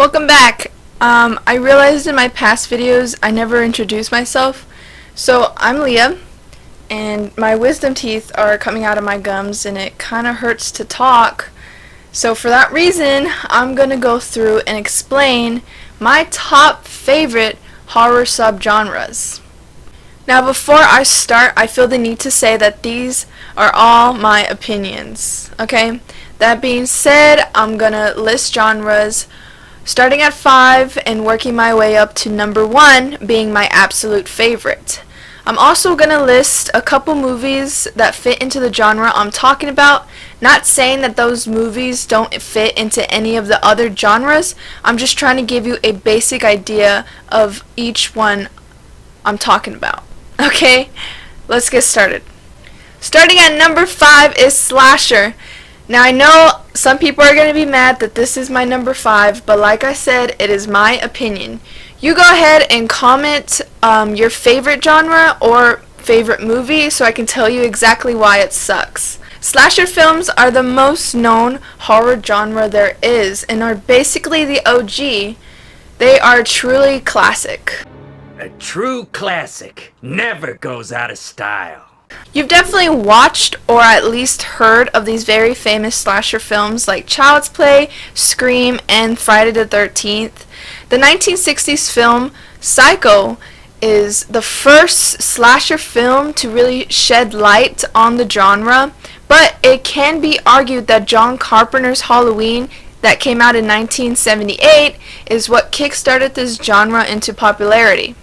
Welcome back. I realized in my past videos I never introduced myself. So I'm Leah, and my wisdom teeth are coming out of my gums and it kind of hurts to talk. So for that reason, I'm going to go through and explain my top favorite horror subgenres. Now before I start, I feel the need to say that these are all my opinions, okay? That being said, I'm going to list genres starting at 5 and working my way up to number 1 being my absolute favorite. I'm also going to list a couple movies that fit into the genre I'm talking about. Not saying that those movies don't fit into any of the other genres. I'm just trying to give you a basic idea of each one I'm talking about. Okay, let's get started. Starting at number 5 is slasher. Now I know some people are going to be mad that this is my number 5, but like I said, it is my opinion. You go ahead and comment your favorite genre or favorite movie so I can tell you exactly why it sucks. Slasher films are the most known horror genre there is and are basically the OG. They are truly classic. A true classic never goes out of style. You've definitely watched or at least heard of these very famous slasher films like Child's Play, Scream, and Friday the 13th. The 1960s film Psycho is the first slasher film to really shed light on the genre, but it can be argued that John Carpenter's Halloween that came out in 1978 is what kickstarted this genre into popularity.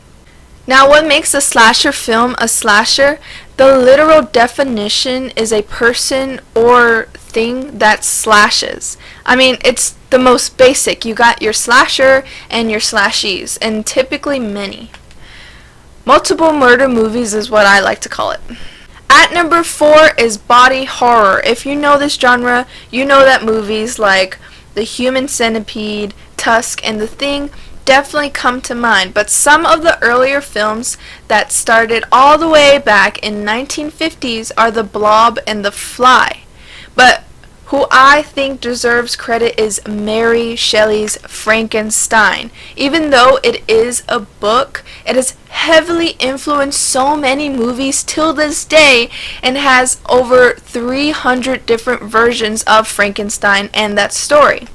Now, what makes a slasher film a slasher? The literal definition is a person or thing that slashes. I mean, it's the most basic. You got your slasher and your slashies, and typically many. Multiple murder movies is what I like to call it. At number 4 is body horror. If you know this genre, you know that movies like The Human Centipede, Tusk, and The Thing definitely come to mind, but some of the earlier films that started all the way back in 1950s are The Blob and The Fly. But who I think deserves credit is Mary Shelley's Frankenstein. Even though it is a book, it has heavily influenced so many movies till this day and has over 300 different versions of Frankenstein and that story.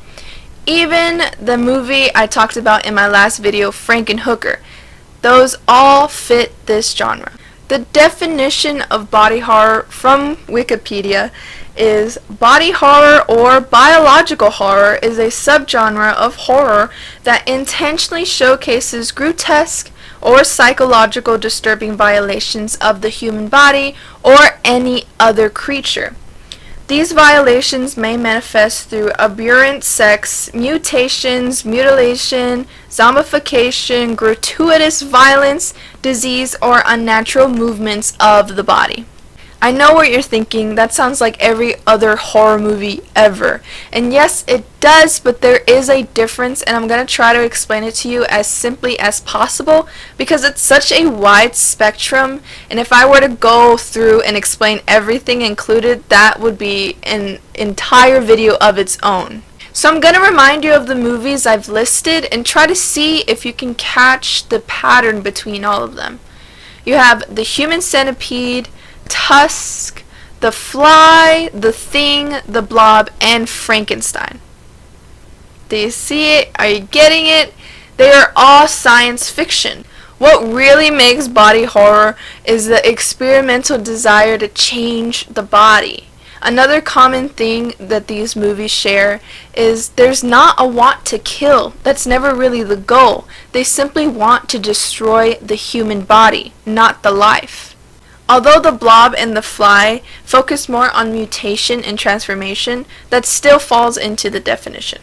Even the movie I talked about in my last video, Frankenhooker, those all fit this genre. The definition of body horror from Wikipedia is body horror or biological horror is a subgenre of horror that intentionally showcases grotesque or psychological disturbing violations of the human body or any other creature. These violations may manifest through aberrant sex, mutations, mutilation, zombification, gratuitous violence, disease, or unnatural movements of the body. I know what you're thinking, that sounds like every other horror movie ever. And yes, it does, but there is a difference, and I'm going to try to explain it to you as simply as possible because it's such a wide spectrum, and if I were to go through and explain everything included, that would be an entire video of its own. So I'm going to remind you of the movies I've listed and try to see if you can catch the pattern between all of them. You have The Human Centipede, Tusk, The Fly, The Thing, The Blob, and Frankenstein. Do you see it? Are you getting it? They are all science fiction. What really makes body horror is the experimental desire to change the body. Another common thing that these movies share is there's not a want to kill. That's never really the goal. They simply want to destroy the human body, not the life. Although The Blob and The Fly focus more on mutation and transformation, that still falls into the definition.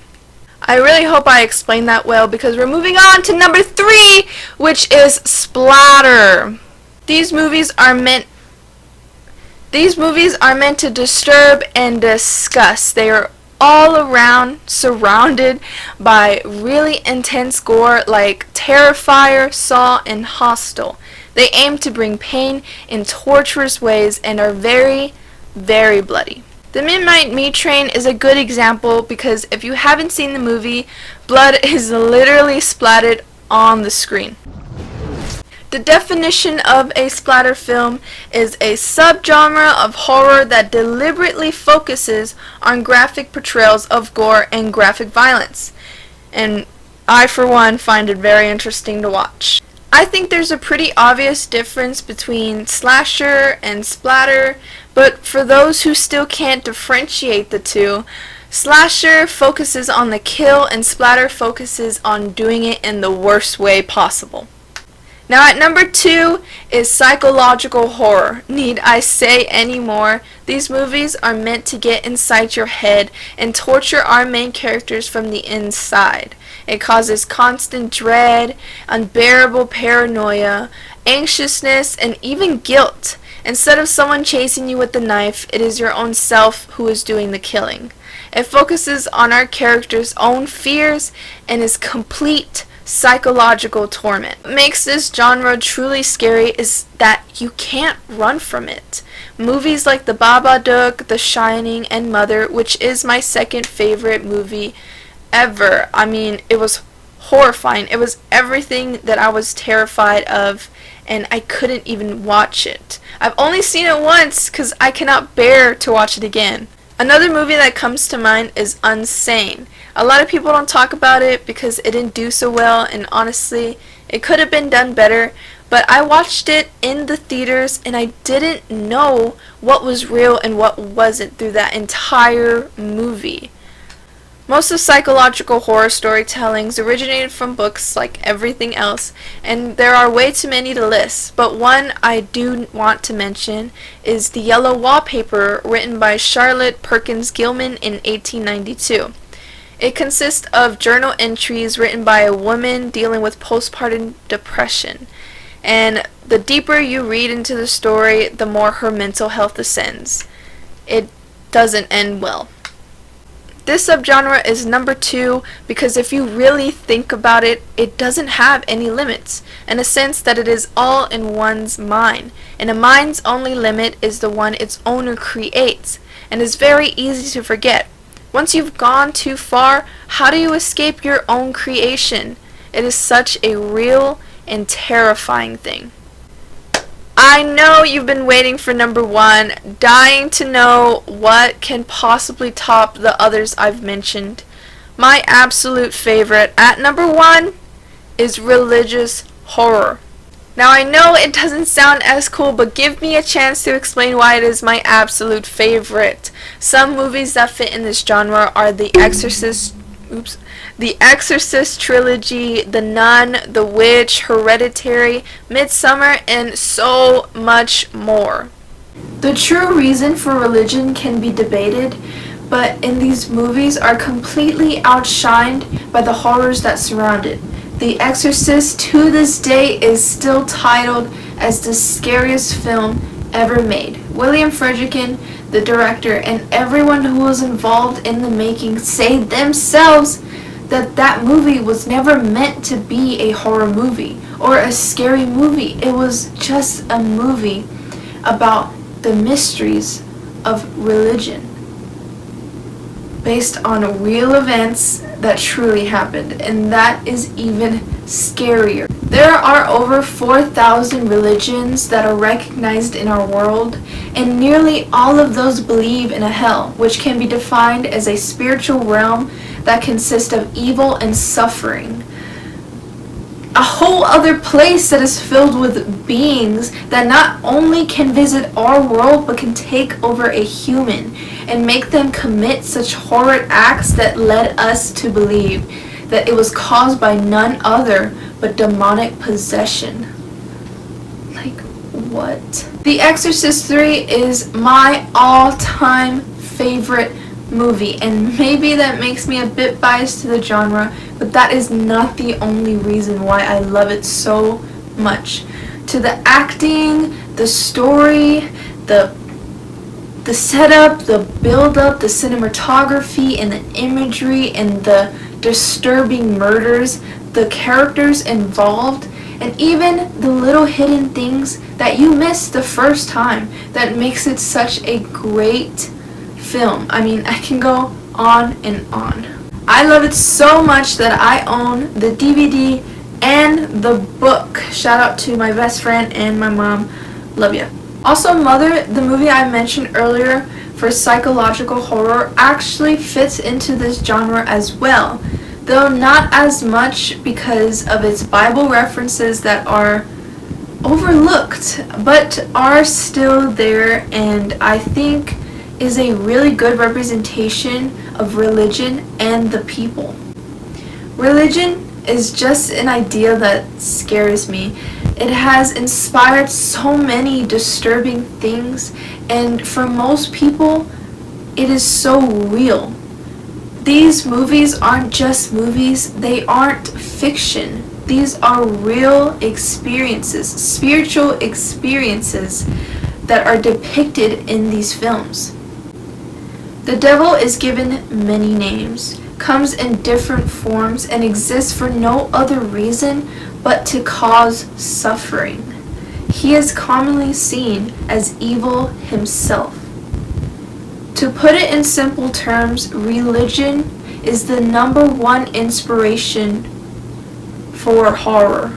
I really hope I explained that well because we're moving on to number 3, which is splatter. These movies are meant to disturb and disgust. They are all around surrounded by really intense gore like Terrifier, Saw, and Hostel. They aim to bring pain in torturous ways and are very, very bloody. The Midnight Meat Train is a good example because if you haven't seen the movie, blood is literally splattered on the screen. The definition of a splatter film is a subgenre of horror that deliberately focuses on graphic portrayals of gore and graphic violence. And I, for one, find it very interesting to watch. I think there's a pretty obvious difference between slasher and splatter, but for those who still can't differentiate the two, slasher focuses on the kill and splatter focuses on doing it in the worst way possible. Now at number 2 is psychological horror. Need I say any more? These movies are meant to get inside your head and torture our main characters from the inside. It causes constant dread, unbearable paranoia, anxiousness, and even guilt. Instead of someone chasing you with a knife, it is your own self who is doing the killing. It focuses on our characters' own fears and is complete psychological torment. What makes this genre truly scary is that you can't run from it. Movies like The Babadook, The Shining, and Mother, which is my second favorite movie ever. I mean, it was horrifying. It was everything that I was terrified of, and I couldn't even watch it. I've only seen it once because I cannot bear to watch it again. Another movie that comes to mind is Unsane. A lot of people don't talk about it because it didn't do so well, and honestly, it could have been done better, but I watched it in the theaters and I didn't know what was real and what wasn't through that entire movie. Most of psychological horror storytellings originated from books like everything else, and there are way too many to list, but one I do want to mention is The Yellow Wallpaper, written by Charlotte Perkins Gilman in 1892. It consists of journal entries written by a woman dealing with postpartum depression, and the deeper you read into the story, the more her mental health ascends. It doesn't end well. This subgenre is number 2 because if you really think about it, it doesn't have any limits, in a sense that it is all in one's mind, and a mind's only limit is the one its owner creates, and is very easy to forget. Once you've gone too far, how do you escape your own creation? It is such a real and terrifying thing. I know you've been waiting for number 1, dying to know what can possibly top the others I've mentioned. My absolute favorite at number 1 is religious horror. Now I know it doesn't sound as cool, but give me a chance to explain why it is my absolute favorite. Some movies that fit in this genre are The Exorcist trilogy, The Nun, The Witch, Hereditary, Midsommar, and so much more. The true reason for religion can be debated, but in these movies are completely outshined by the horrors that surround it. The Exorcist to this day is still titled as the scariest film ever made. William Friedkin, the director, and everyone who was involved in the making say themselves that that movie was never meant to be a horror movie or a scary movie. It was just a movie about the mysteries of religion based on real events that truly happened, and that is even scarier. There are over 4,000 religions that are recognized in our world, and nearly all of those believe in a hell, which can be defined as a spiritual realm that consists of evil and suffering. A whole other place that is filled with beings that not only can visit our world but can take over a human and make them commit such horrid acts that led us to believe that it was caused by none other but demonic possession. Like, what? The Exorcist 3 is my all-time favorite movie, and maybe that makes me a bit biased to the genre, but that is not the only reason why I love it so much. To the acting, the story, the setup, the build-up, the cinematography, and the imagery, and the disturbing murders, the characters involved, and even the little hidden things that you missed the first time that makes it such a great film. I mean, I can go on and on. I love it so much that I own the DVD and the book. Shout out to my best friend and my mom. Love ya. Also, Mother, the movie I mentioned earlier for psychological horror, actually fits into this genre as well, though not as much because of its Bible references that are overlooked, but are still there, and I think is a really good representation of religion and the people. Religion is just an idea that scares me. It has inspired so many disturbing things, and for most people, it is so real. These movies aren't just movies, they aren't fiction. These are real experiences, spiritual experiences that are depicted in these films. The devil is given many names, comes in different forms, and exists for no other reason but to cause suffering. He is commonly seen as evil himself. To put it in simple terms, religion is the #1 inspiration for horror.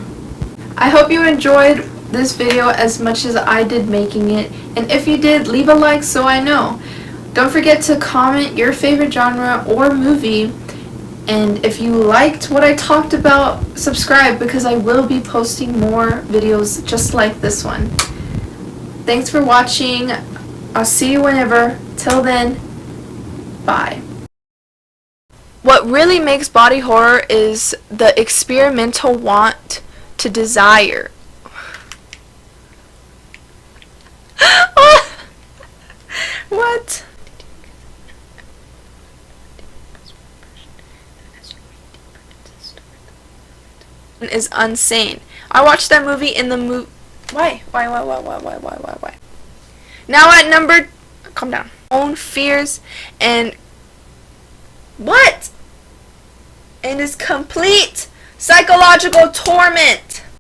I hope you enjoyed this video as much as I did making it, and if you did, leave a like so I know. Don't forget to comment your favorite genre or movie, and if you liked what I talked about, subscribe because I will be posting more videos just like this one. Thanks for watching. I'll see you whenever. Till then, bye. What really makes body horror is the experimental want to desire. What? Is insane. I watched that movie in the Why? Now at number... Calm down. Own fears and... What? And is complete psychological torment.